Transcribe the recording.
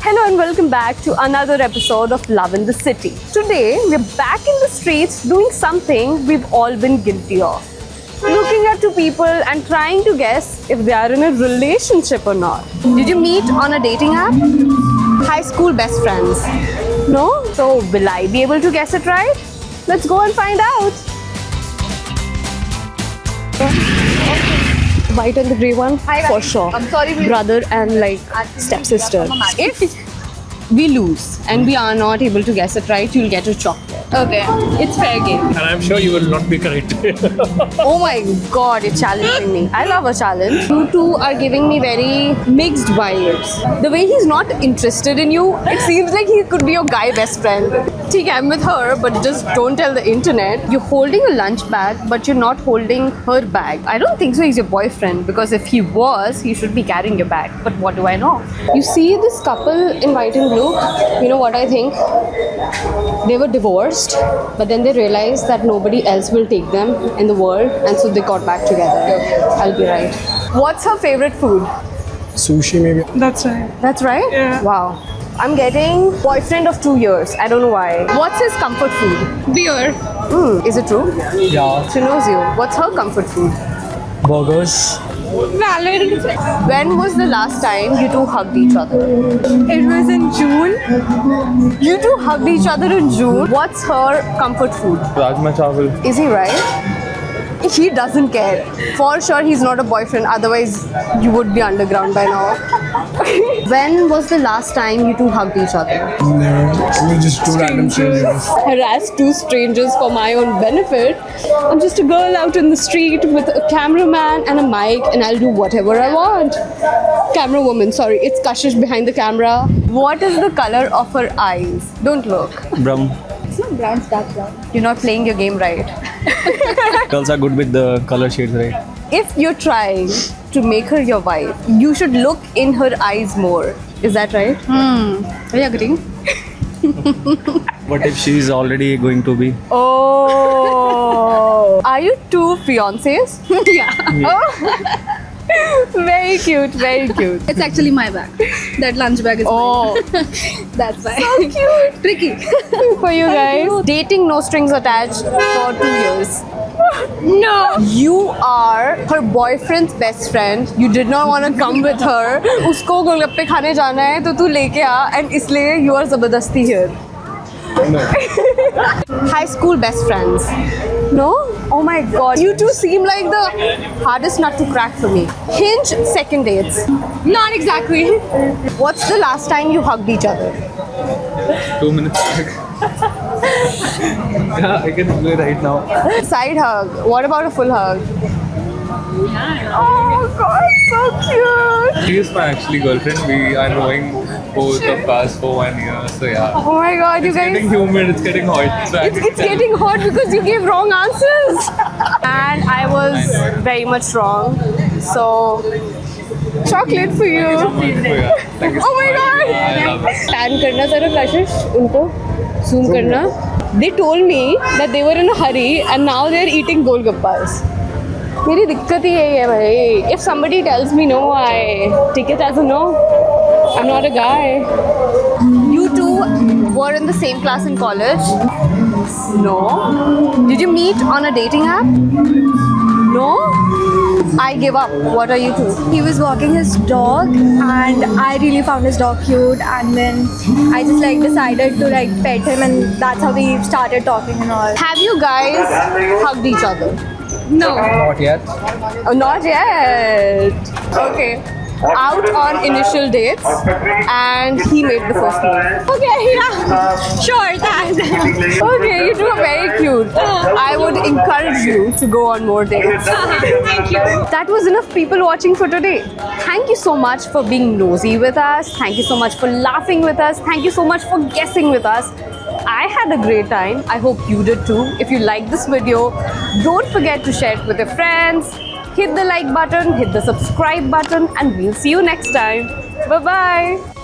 Hello and welcome back to another episode of Love in the City. Today, we're back in the streets doing something we've all been guilty of. Looking at two people and trying to guess if they are in a relationship or not. Did you meet on a dating app? High school best friends? No? So, will I be able to guess it right? Let's go and find out. White and the grey one? For sure. I'm sorry. Brother and like stepsister. If we lose and we are not able to guess it right, you'll get a chocolate. Okay. It's fair game. And I'm sure you will not be correct. Oh my god, you're challenging me. I love a challenge. You two are giving me very mixed vibes. The way he's not interested in you, it seems like he could be your guy best friend. Okay, I'm with her, but just don't tell the internet. You're holding a lunch bag, but you're not holding her bag. I don't think so he's your boyfriend, because if he was, he should be carrying your bag. But what do I know? You see this couple in white and blue? You know what I think? They were divorced, but then they realized that nobody else will take them in the world, and so they got back together. I'll be right. What's her favorite food? Sushi maybe. That's right. That's right? Yeah. Wow. I'm getting boyfriend of 2 years. I don't know why. What's his comfort food? Beer. Is it true? Yeah. She knows you. What's her comfort food? Burgers. Valid. When was the last time you two hugged each other? It was in June. You two hugged each other in June. What's her comfort food? Rajma chawal. Is he right? He doesn't care. For sure, he's not a boyfriend. Otherwise, you would be underground by now. When was the last time you two hugged each other? Never. We're just two random strangers. Harass two strangers for my own benefit. I'm just a girl out in the street with a cameraman and a mic, and I'll do whatever I want. Camera woman, sorry, it's Kashish behind the camera. What is the color of her eyes? Don't look. Brown. It's not brown, it's dark brown. You're not playing your game right. Girls are good with the color shades, right? If you're trying to make her your wife, you should look in her eyes more. Is that right? Are you agreeing? What if she's already going to be? Oh. Are you two fiancés? Yeah. Very cute, very cute. It's actually my bag. That lunch bag is Oh, mine. That's why. so cute. Tricky. For you guys. Dating no strings attached for 2 years. No. You are her boyfriend's best friend. You did not want to come with her. उसको गोलगप्पे खाने जाना है तो तू लेके आ, and इसलिए you are ज़बरदस्ती here. No. High school best friends. No? Oh my god. You two seem like the hardest nut to crack for me. Hinge second dates. Not exactly. What's the last time you hugged each other? 2 minutes back. Yeah, I can do it right now. Side hug. What about a full hug? Oh god, so cute. She is my actually girlfriend. We are knowing both of us for 1 year, so yeah. Oh my god, you It's guys. getting humid, it's getting hot. So I It's can tell. getting hot because you gave wrong answers. And I was very much wrong. So, chocolate for you. So yeah, thank you so Oh my much. god. I love it. Pan karna zara Kashish, unko. Zoom karna. They told me that they were in a hurry and now they're eating golgappas. मेरी दिक्कत ही यही है भाई. If somebody tells me no, I take it as a no. I'm not a guy. You two were in the same class in college? No. Did you meet on a dating app? No. I give up. What are you two? He was walking his dog and I really found his dog cute, and then I just like decided to like pet him, and that's how we started talking and all. Have you guys hugged each other? No. Not yet. Oh, not yet. Okay. Out on initial dates, and he made the first move. Okay, yeah. Sure, that. Okay, you two are very cute. I would encourage you to go on more dates. Thank you. That was enough people watching for today. Thank you so much for being nosy with us. Thank you so much for laughing with us. Thank you so much for guessing with us. I had a great time. I hope you did too. If you liked this video, don't forget to share it with your friends. Hit the like button, hit the subscribe button, and we'll see you next time. Bye-bye.